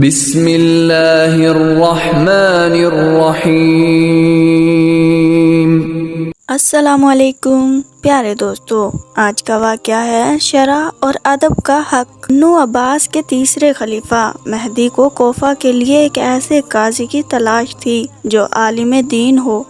بسم اللہ الرحمن الرحیم۔ السلام علیکم پیارے دوستو، آج کا واقعہ ہے شرع اور ادب کا حق۔ بنو عباس کے تیسرے خلیفہ مہدی کو کوفہ کے لیے ایک ایسے قاضی کی تلاش تھی جو عالم دین ہو،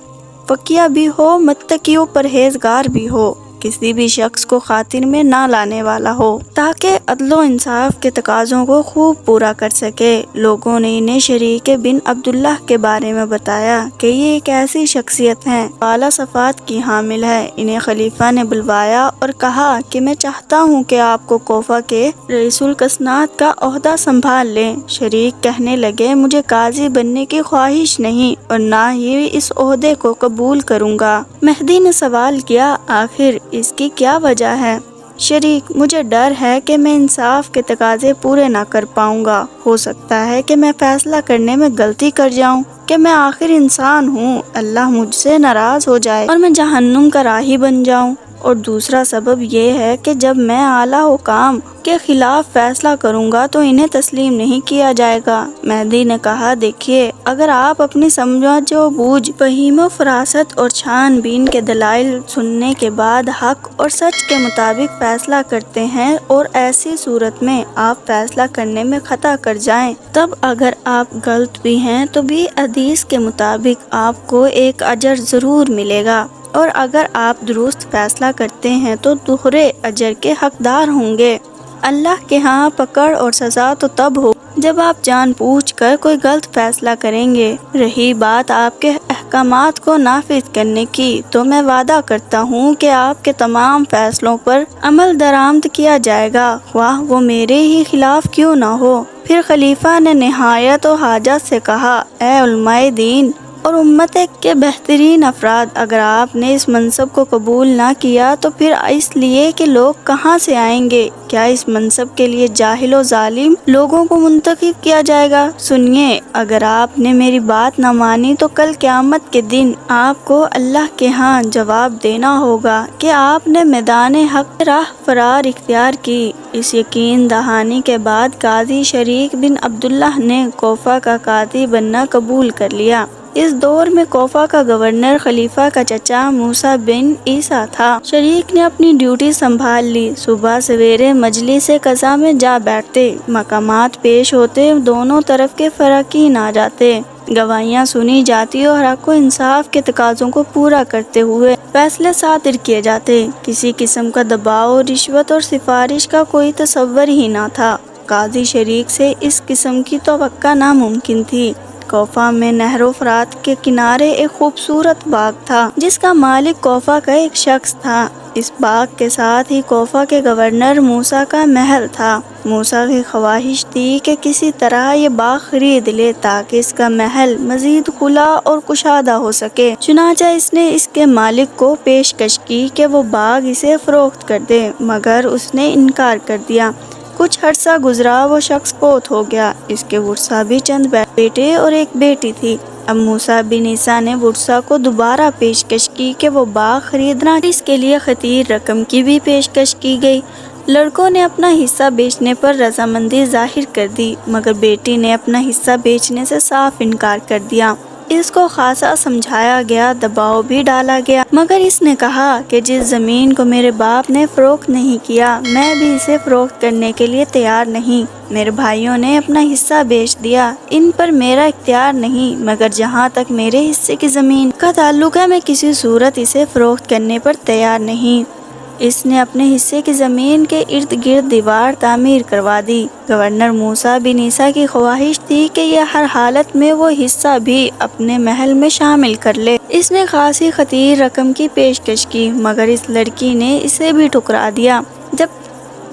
فقیہ بھی ہو، متقی و پرہیزگار بھی ہو، کسی بھی شخص کو خاطر میں نہ لانے والا ہو تاکہ عدل و انصاف کے تقاضوں کو خوب پورا کر سکے۔ لوگوں نے انہیں شریک بن عبداللہ کے بارے میں بتایا کہ یہ ایک ایسی شخصیت ہیں اعلیٰ صفات کی حامل ہے۔ انہیں خلیفہ نے بلوایا اور کہا کہ میں چاہتا ہوں کہ آپ کو کوفہ کے رئیس القسنات کا عہدہ سنبھال لیں۔ شریک کہنے لگے، مجھے قاضی بننے کی خواہش نہیں اور نہ ہی اس عہدے کو قبول کروں گا۔ مہدی نے سوال کیا، آخر اس کی کیا وجہ ہے؟ شریک، مجھے ڈر ہے کہ میں انصاف کے تقاضے پورے نہ کر پاؤں گا، ہو سکتا ہے کہ میں فیصلہ کرنے میں غلطی کر جاؤں کہ میں آخر انسان ہوں، اللہ مجھ سے ناراض ہو جائے اور میں جہنم کا راہی بن جاؤں۔ اور دوسرا سبب یہ ہے کہ جب میں اعلیٰ حکام کے خلاف فیصلہ کروں گا تو انہیں تسلیم نہیں کیا جائے گا۔ مہدی نے کہا، دیکھیے، اگر آپ اپنی سمجھ و بوجھ، فہم و فراست اور چھان بین کے دلائل سننے کے بعد حق اور سچ کے مطابق فیصلہ کرتے ہیں اور ایسی صورت میں آپ فیصلہ کرنے میں خطا کر جائیں، تب اگر آپ غلط بھی ہیں تو بھی حدیث کے مطابق آپ کو ایک اجر ضرور ملے گا، اور اگر آپ درست فیصلہ کرتے ہیں تو دوہرے اجر کے حقدار ہوں گے۔ اللہ کے ہاں پکڑ اور سزا تو تب ہو جب آپ جان بوجھ کر کوئی غلط فیصلہ کریں گے۔ رہی بات آپ کے احکامات کو نافذ کرنے کی، تو میں وعدہ کرتا ہوں کہ آپ کے تمام فیصلوں پر عمل درآمد کیا جائے گا، خواہ وہ میرے ہی خلاف کیوں نہ ہو۔ پھر خلیفہ نے نہایت و حاجت سے کہا، اے علماء دین اور امت کے بہترین افراد، اگر آپ نے اس منصب کو قبول نہ کیا تو پھر اس لیے کہ لوگ کہاں سے آئیں گے؟ کیا اس منصب کے لیے جاہل و ظالم لوگوں کو منتخب کیا جائے گا؟ سنیے، اگر آپ نے میری بات نہ مانی تو کل قیامت کے دن آپ کو اللہ کے ہاں جواب دینا ہوگا کہ آپ نے میدان حق راہ فرار اختیار کی۔ اس یقین دہانی کے بعد قاضی شریک بن عبداللہ نے کوفہ کا قاضی بننا قبول کر لیا۔ اس دور میں کوفہ کا گورنر خلیفہ کا چچا موسیٰ بن عیسیٰ تھا۔ شریک نے اپنی ڈیوٹی سنبھال لی۔ صبح سویرے مجلس قضا میں جا بیٹھتے، مقامات پیش ہوتے، دونوں طرف کے فریقین آ جاتے، گواہیاں سنی جاتی اور حق و انصاف کے تقاضوں کو پورا کرتے ہوئے فیصلے صادر کیے جاتے۔ کسی قسم کا دباؤ، رشوت اور سفارش کا کوئی تصور ہی نہ تھا۔ قاضی شریک سے اس قسم کی توقع ناممکن تھی۔ کوفہ میں نہر و فرات کے کنارے ایک خوبصورت باغ تھا جس کا مالک کوفہ کا ایک شخص تھا۔ اس باغ کے ساتھ ہی کوفہ کے گورنر موسیٰ کا محل تھا۔ موسیٰ کی خواہش تھی کہ کسی طرح یہ باغ خرید لے تاکہ اس کا محل مزید کھلا اور کشادہ ہو سکے۔ چنانچہ اس نے اس کے مالک کو پیشکش کی کہ وہ باغ اسے فروخت کر دے، مگر اس نے انکار کر دیا۔ کچھ عرصہ گزرا، وہ شخص فوت ہو گیا۔ اس کے ورثاء بھی چند بیٹے اور ایک بیٹی تھی۔ اب موسیٰ بن عیسیٰ نے ورثاء کو دوبارہ پیشکش کی کہ وہ باغ خریدنا، اس کے لیے خطیر رقم کی بھی پیشکش کی گئی۔ لڑکوں نے اپنا حصہ بیچنے پر رضامندی ظاہر کر دی، مگر بیٹی نے اپنا حصہ بیچنے سے صاف انکار کر دیا۔ اس کو خاصا سمجھایا گیا، دباؤ بھی ڈالا گیا، مگر اس نے کہا کہ جس زمین کو میرے باپ نے فروخت نہیں کیا، میں بھی اسے فروخت کرنے کے لیے تیار نہیں۔ میرے بھائیوں نے اپنا حصہ بیچ دیا، ان پر میرا اختیار نہیں، مگر جہاں تک میرے حصے کی زمین کا تعلق ہے، میں کسی صورت اسے فروخت کرنے پر تیار نہیں۔ اس نے اپنے حصے کی زمین کے ارد گرد دیوار تعمیر کروا دی۔ گورنر موسیٰ بن عیسیٰ کی خواہش تھی کہ یہ ہر حالت میں وہ حصہ بھی اپنے محل میں شامل کر لے۔ اس نے خاصی خطیر رقم کی پیشکش کی، مگر اس لڑکی نے اسے بھی ٹھکرا دیا۔ جب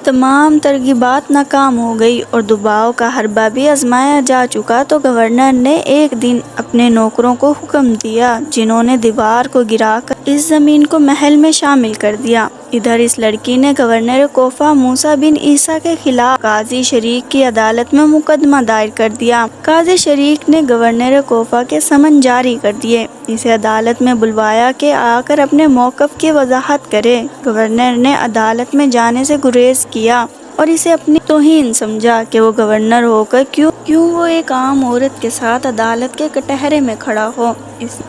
تمام ترغیبات ناکام ہو گئی اور دباؤ کا حربہ بھی آزمایا جا چکا تو گورنر نے ایک دن اپنے نوکروں کو حکم دیا، جنہوں نے دیوار کو گرا کر اس زمین کو محل میں شامل کر دیا۔ ادھر اس لڑکی نے گورنر کوفہ موسیٰ بن عیسیٰ کے خلاف قاضی شریک کی عدالت میں مقدمہ دائر کر دیا۔ قاضی شریک نے گورنر کوفہ کے سمن جاری کر دیے، اسے عدالت میں بلوایا کہ آ کر اپنے موقف کی وضاحت کرے۔ گورنر نے عدالت میں جانے سے گریز کیا اور اسے اپنی توہین سمجھا کہ وہ گورنر ہو کر کیوں کیوں وہ ایک عام عورت کے ساتھ عدالت کے کٹہرے میں کھڑا ہو۔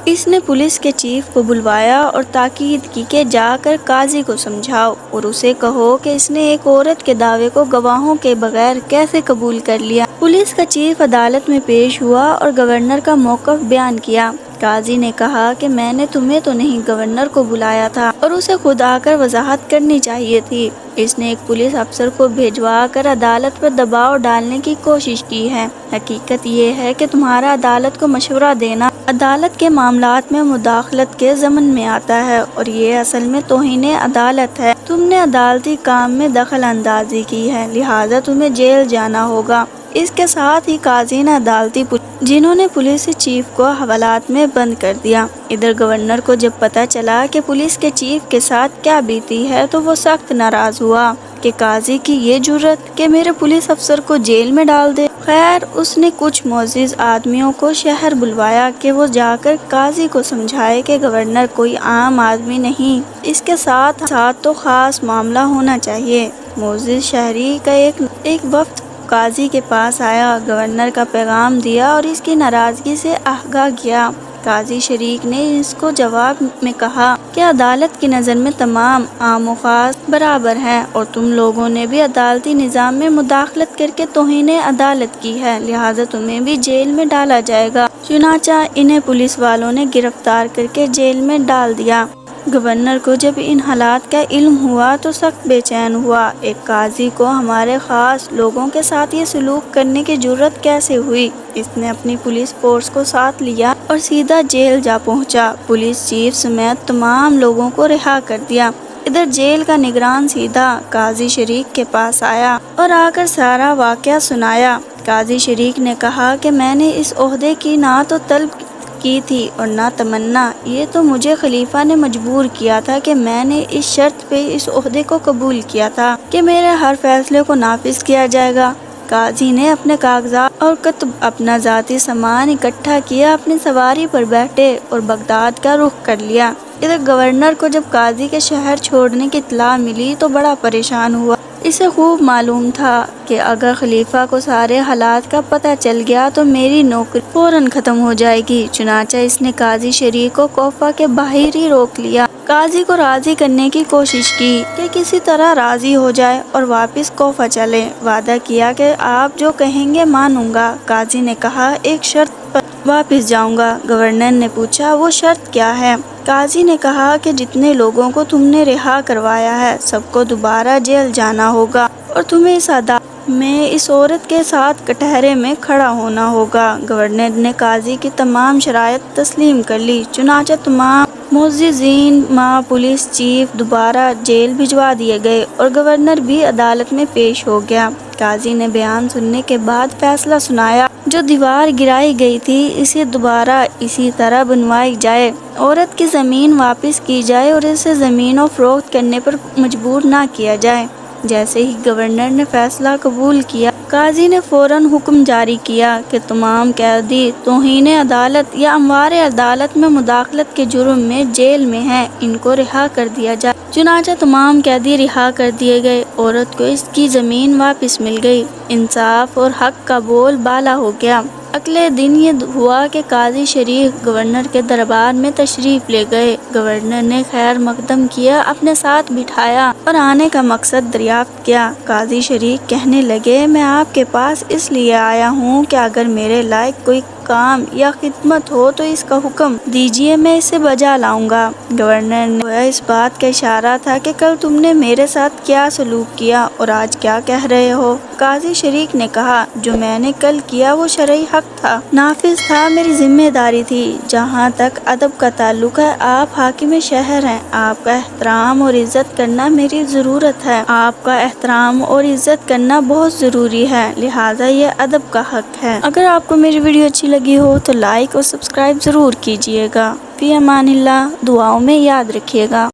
اس نے پولیس کے چیف کو بلوایا اور تاکید کی کہ جا کر قاضی کو سمجھاؤ اور اسے کہو کہ اس نے ایک عورت کے دعوے کو گواہوں کے بغیر کیسے قبول کر لیا۔ پولیس کا چیف عدالت میں پیش ہوا اور گورنر کا موقف بیان کیا۔ قاضی نے کہا کہ میں نے تمہیں تو نہیں، گورنر کو بلایا تھا اور اسے خود آ کر وضاحت کرنی چاہیے تھی۔ اس نے ایک پولیس افسر کو بھیجوا کر عدالت پر دباؤ ڈالنے کی کوشش کی ہے۔ حقیقت یہ ہے کہ تمہارا عدالت کو مشورہ دینا عدالت کے معاملات میں مداخلت کے ضمن میں آتا ہے اور یہ اصل میں توہین عدالت ہے۔ تم نے عدالتی کام میں دخل اندازی کی ہے، لہٰذا تمہیں جیل جانا ہوگا۔ اس کے ساتھ ہی قاضی نے عدالتی جنہوں نے پولیس چیف کو حوالات میں بند کر دیا۔ ادھر گورنر کو جب پتہ چلا کہ پولیس کے چیف کے ساتھ کیا بیتی ہے تو وہ سخت ناراض ہوا کہ قاضی کی یہ جرأت کہ میرے پولیس افسر کو جیل میں ڈال دے۔ خیر، اس نے کچھ معزز آدمیوں کو شہر بلوایا کہ وہ جا کر قاضی کو سمجھائے کہ گورنر کوئی عام آدمی نہیں، اس کے ساتھ تو خاص معاملہ ہونا چاہیے۔ معزز شہری کا ایک وفد قاضی کے پاس آیا، گورنر کا پیغام دیا اور اس کی ناراضگی سے آگاہ کیا۔ قاضی شریک نے اس کو جواب میں کہا کہ عدالت کی نظر میں تمام عام و خاص برابر ہیں اور تم لوگوں نے بھی عدالتی نظام میں مداخلت کر کے توہین عدالت کی ہے، لہٰذا تمہیں بھی جیل میں ڈالا جائے گا۔ چنانچہ انہیں پولیس والوں نے گرفتار کر کے جیل میں ڈال دیا۔ گورنر کو جب ان حالات کا علم ہوا تو سخت بے چین ہوا۔ ایک قاضی کو ہمارے خاص لوگوں کے ساتھ یہ سلوک کرنے کی جرأت کیسے ہوئی؟ اس نے اپنی پولیس فورس کو ساتھ لیا اور سیدھا جیل جا پہنچا۔ پولیس چیف سمیت تمام لوگوں کو رہا کر دیا۔ ادھر جیل کا نگران سیدھا قاضی شریک کے پاس آیا اور آ کر سارا واقعہ سنایا۔ قاضی شریک نے کہا کہ میں نے اس عہدے کی نہ تو طلب کی تھی اور نہ تمنا، یہ تو مجھے خلیفہ نے مجبور کیا تھا کہ میں نے اس شرط پہ اس عہدے کو قبول کیا تھا کہ میرے ہر فیصلے کو نافذ کیا جائے گا۔ قاضی نے اپنے کاغذات اور کتب، اپنا ذاتی سامان اکٹھا کیا، اپنی سواری پر بیٹھے اور بغداد کا رخ کر لیا۔ ادھر گورنر کو جب قاضی کے شہر چھوڑنے کی اطلاع ملی تو بڑا پریشان ہوا۔ اسے خوب معلوم تھا کہ اگر خلیفہ کو سارے حالات کا پتہ چل گیا تو میری نوکری فوراً ختم ہو جائے گی۔ چنانچہ اس نے قاضی شریک کو کوفہ کے باہر ہی روک لیا، قاضی کو راضی کرنے کی کوشش کی کہ کسی طرح راضی ہو جائے اور واپس کوفہ چلے۔ وعدہ کیا کہ آپ جو کہیں گے مانوں گا۔ قاضی نے کہا ایک شرط پر واپس جاؤں گا۔ گورنر نے پوچھا وہ شرط کیا ہے؟ قاضی نے کہا کہ جتنے لوگوں کو تم نے رہا کروایا ہے سب کو دوبارہ جیل جانا ہوگا اور تمہیں اس عدالت میں اس عورت کے ساتھ کٹہرے میں کھڑا ہونا ہوگا۔ گورنر نے قاضی کی تمام شرائط تسلیم کر لی۔ چنانچہ تمام معززین پولیس چیف دوبارہ جیل بھجوا دیے گئے اور گورنر بھی عدالت میں پیش ہو گیا۔ قاضی نے بیان سننے کے بعد فیصلہ سنایا، جو دیوار گرائی گئی تھی اسے دوبارہ اسی طرح بنوائی جائے، عورت کی زمین واپس کی جائے اور اسے زمین و فروخت کرنے پر مجبور نہ کیا جائے۔ جیسے ہی گورنر نے فیصلہ قبول کیا، قاضی نے فوراً حکم جاری کیا کہ تمام قیدی توہین عدالت یا اموار عدالت میں مداخلت کے جرم میں جیل میں ہیں، ان کو رہا کر دیا جائے۔ چنانچہ تمام قیدی رہا کر دیے گئے۔ عورت کو اس کی زمین واپس مل گئی۔ انصاف اور حق کا بول بالا ہو گیا۔ اگلے دن یہ ہوا کہ قاضی شریف گورنر کے دربار میں تشریف لے گئے۔ گورنر نے خیر مقدم کیا، اپنے ساتھ بٹھایا اور آنے کا مقصد دریافت کیا۔ قاضی شریف کہنے لگے میں آپ کے پاس اس لیے آیا ہوں کہ اگر میرے لائق کوئی کام یا خدمت ہو تو اس کا حکم دیجیے، میں اسے بجا لاؤں گا۔ گورنر نے اس بات کا اشارہ تھا کہ کل تم نے میرے ساتھ کیا سلوک کیا اور آج کیا کہہ رہے ہو؟ قاضی شریک نے کہا جو میں نے کل کیا وہ شرعی حق تھا، نافذ تھا، میری ذمہ داری تھی۔ جہاں تک ادب کا تعلق ہے، آپ حاکم شہر ہیں، آپ کا احترام اور عزت کرنا میری ضرورت ہے، آپ کا احترام اور عزت کرنا بہت ضروری ہے، لہٰذا یہ ادب کا حق ہے۔ اگر آپ کو میری ویڈیو اچھی لگی ہو تو لائک اور سبسکرائب ضرور کیجیے گا۔ فی امان اللہ، دعاؤں میں یاد رکھیے گا۔